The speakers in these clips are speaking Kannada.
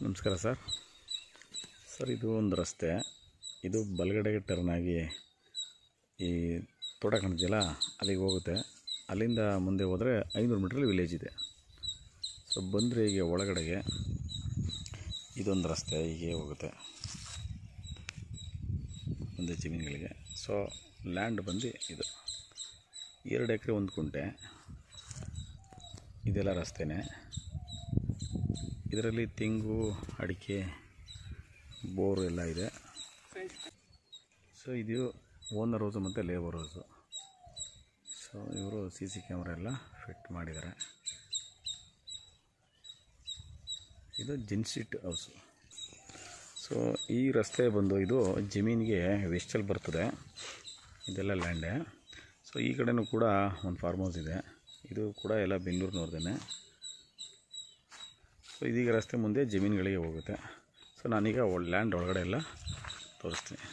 ನಮಸ್ಕಾರ ಸರ್, ಇದು ಒಂದು ರಸ್ತೆ. ಇದು ಬಲಗಡೆಗೆ ಟರ್ನ್ ಆಗಿ ಈ ತೋಟ ಕಾಣಿದೆಯಲ್ಲ ಅಲ್ಲಿಗೆ ಹೋಗುತ್ತೆ. ಅಲ್ಲಿಂದ ಮುಂದೆ ಹೋದರೆ 500 ಮೀಟ್ರಲ್ಲಿ ವಿಲೇಜ್ ಇದೆ. ಸೊ ಬಂದರೆ ಹೀಗೆ ಒಳಗಡೆಗೆ ಇದೊಂದು ರಸ್ತೆ ಹೀಗೆ ಹೋಗುತ್ತೆ ಮುಂದೆ ಜಮೀನುಗಳಿಗೆ. ಸೊ ಲ್ಯಾಂಡ್ ಬಂದು ಇದು 2 ಎಕರೆ 1 ಕುಂಟೆ, ಇದೆಲ್ಲ ರಸ್ತೆನೇ. ಇದರಲ್ಲಿ ತೆಂಗು, ಅಡಿಕೆ, ಬೋರು ಎಲ್ಲ ಇದೆ. ಸೊ ಇದು ಓನರ್ ಹೌಸು ಮತ್ತು ಲೇಬರ್ ಹೌಸು. ಸೊ ಇವರು CC ಕ್ಯಾಮ್ರಾ ಎಲ್ಲ ಫಿಟ್ ಮಾಡಿದ್ದಾರೆ. ಇದು ಜಿನ್ಸಿಟ್ ಹೌಸು. ಸೊ ಈ ರಸ್ತೆ ಬಂದು ಇದು ಜಮೀನಿಗೆ ವೆಸ್ಟಲ್ಲಿ ಬರ್ತದೆ. ಇದೆಲ್ಲ ಲ್ಯಾಂಡೇ. ಸೊ ಈ ಕಡೆನೂ ಕೂಡ ಒಂದು ಫಾರ್ಮ್ ಹೌಸ್ ಇದೆ. ಇದು ಕೂಡ ಎಲ್ಲ ಬೆಂಗಳೂರಿನವ್ರದೇ. ಸೊ ಇದೀಗ ರಸ್ತೆ ಮುಂದೆ ಜಮೀನುಗಳಿಗೆ ಹೋಗುತ್ತೆ. ಸೊ ನಾನೀಗ ಲ್ಯಾಂಡ್ ಒಳಗಡೆ ಎಲ್ಲ ತೋರಿಸ್ತೀನಿ.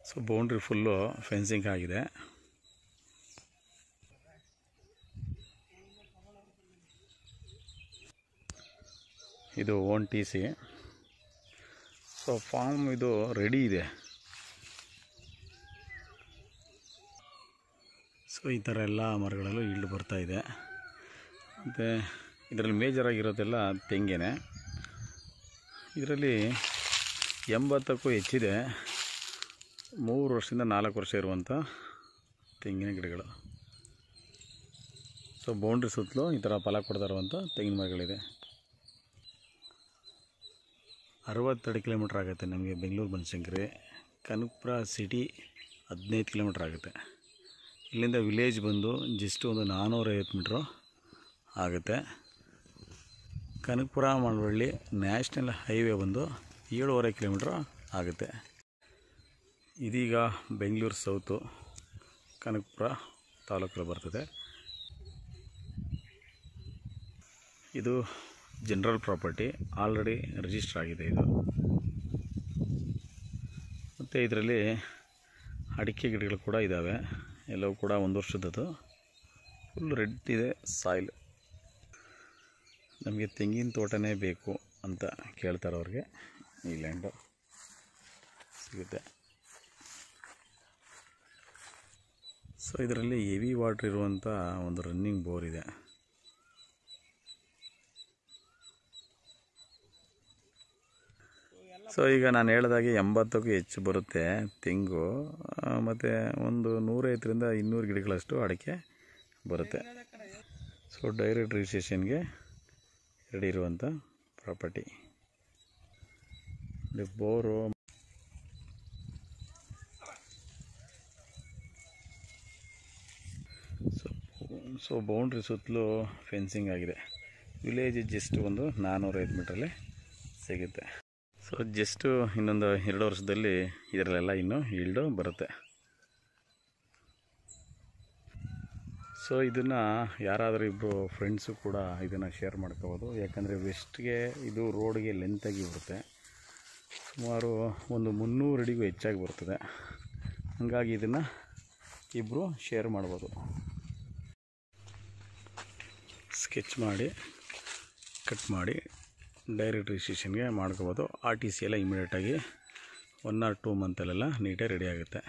ಸೊ ಬೌಂಡ್ರಿ ಫುಲ್ಲು ಫೆನ್ಸಿಂಗ್ ಆಗಿದೆ. ಇದು ಓನ್ TC. ಸೊ ಫಾರ್ಮ್ ಇದು ರೆಡಿ ಇದೆ. ಸೊ ಈ ಥರ ಎಲ್ಲ ಮರಗಳಲ್ಲೂ ಈಲ್ಡ್ ಬರ್ತಾಯಿದೆ. ಮತ್ತು ಇದರಲ್ಲಿ ಮೇಜರಾಗಿರೋದೆಲ್ಲ ತೆಂಗೇನೆ. ಇದರಲ್ಲಿ 80ಕ್ಕೂ ಹೆಚ್ಚಿದೆ. 3 ವರ್ಷದಿಂದ 4 ವರ್ಷ ಇರುವಂಥ ತೆಂಗಿನ ಗಿಡಗಳು. ಸೊ ಬೌಂಡ್ರಿ ಸುತ್ತಲೂ ಈ ಥರ ಫಲ ಕೊಡ್ತಾ ಇರುವಂಥ ತೆಂಗಿನ ಮರಗಳಿದೆ. 62 ಕಿಲೋಮೀಟ್ರ್ ಆಗುತ್ತೆ ನಮಗೆ ಬೆಂಗಳೂರು ಬನಶಂಕರಿ. ಕನಕಪುರ ಸಿಟಿ 15 ಕಿಲೋಮೀಟ್ರ್ ಆಗುತ್ತೆ. ಇಲ್ಲಿಂದ ವಿಲೇಜ್ ಬಂದು ಜಸ್ಟ್ ಒಂದು 450 ಮೀಟ್ರು ಆಗುತ್ತೆ. ಕನಕಪುರ ಮಳವಳ್ಳಿ ನ್ಯಾಷನಲ್ ಹೈವೇ ಬಂದು 7.5 ಕಿಲೋಮೀಟ್ರ್ ಆಗುತ್ತೆ. ಇದೀಗ ಬೆಂಗಳೂರು ಸೌತು ಕನಕಪುರ ತಾಲೂಕಲ್ಲಿ ಬರ್ತದೆ. ಇದು ಜನರಲ್ ಪ್ರಾಪರ್ಟಿ, ಆಲ್ರೆಡಿ ರಿಜಿಸ್ಟರ್ ಆಗಿದೆ ಇದು. ಮತ್ತು ಇದರಲ್ಲಿ ಅಡಿಕೆ ಗಿಡಗಳು ಕೂಡ ಇದ್ದಾವೆ. ಎಲ್ಲವೂ ಕೂಡ 1 ವರ್ಷದದು. ಫುಲ್ ರೆಡ್ ಇದೆ ಸಾಯಿಲ್. ನಮಗೆ ತೆಂಗಿನ ತೋಟನೇ ಬೇಕು ಅಂತ ಕೇಳ್ತಾರೆ ಅವ್ರಿಗೆ ಈ ಲ್ಯಾಂಡು ಸಿಗುತ್ತೆ. ಸೊ ಇದರಲ್ಲಿ ಹೆವಿ ವಾಟ್ರ್ ಇರುವಂಥ ಒಂದು ರನ್ನಿಂಗ್ ಬೋರ್ ಇದೆ. ಸೊ ಈಗ ನಾನು ಹೇಳಿದಾಗೆ 80ಕ್ಕೂ ಹೆಚ್ಚು ಬರುತ್ತೆ ತೆಂಗು. ಮತ್ತು ಒಂದು 150ರಿಂದ 200 ಗಿಡಗಳಷ್ಟು ಅಡಿಕೆ ಬರುತ್ತೆ. ಸೊ ಡೈರೆಕ್ಟ್ ರಿಜಿಸ್ಟ್ರೇಷನ್ಗೆ ರೆಡಿ ಇರುವಂಥ ಪ್ರಾಪರ್ಟಿ. ಬೋರು ಸೊ ಬೌಂಡ್ರಿ ಸುತ್ತಲೂ ಫೆನ್ಸಿಂಗ್ ಆಗಿದೆ. ವಿಲೇಜ್ ಜಸ್ಟ್ ಒಂದು 405 ಮೀಟ್ರಲ್ಲಿ ಸಿಗುತ್ತೆ. ಸೊ ಜಸ್ಟು ಇನ್ನೊಂದು 2 ವರ್ಷದಲ್ಲಿ ಇದರಲ್ಲೆಲ್ಲ ಇನ್ನೂ ಈಲ್ಡು ಬರುತ್ತೆ. ಸೊ ಇದನ್ನು ಯಾರಾದರೂ ಇಬ್ಬರು ಫ್ರೆಂಡ್ಸು ಕೂಡ ಇದನ್ನು ಶೇರ್ ಮಾಡ್ಕೋಬೋದು. ಯಾಕಂದರೆ ವೆಸ್ಟ್ಗೆ ಇದು ರೋಡ್ಗೆ ಲೆಂತಾಗಿ ಬರುತ್ತೆ. ಸುಮಾರು ಒಂದು 300 ಅಡಿಗೂ ಹೆಚ್ಚಾಗಿ ಬರ್ತದೆ. ಹಾಗಾಗಿ ಇದನ್ನು ಇಬ್ಬರು ಶೇರ್ ಮಾಡ್ಬೋದು. ಸ್ಕೆಚ್ ಮಾಡಿ ಕಟ್ ಮಾಡಿ ಡೈರೆಕ್ಟ್ ರಿಜಿಸ್ಟ್ರೇಷನ್ಗೆ ಮಾಡ್ಕೋಬೋದು. RTC ಎಲ್ಲ ಇಮಿಡಿಯೇಟಾಗಿ 1 or 2 ಮಂತಲ್ಲೆಲ್ಲ ನೀಟಾಗಿ ರೆಡಿ ಆಗುತ್ತೆ.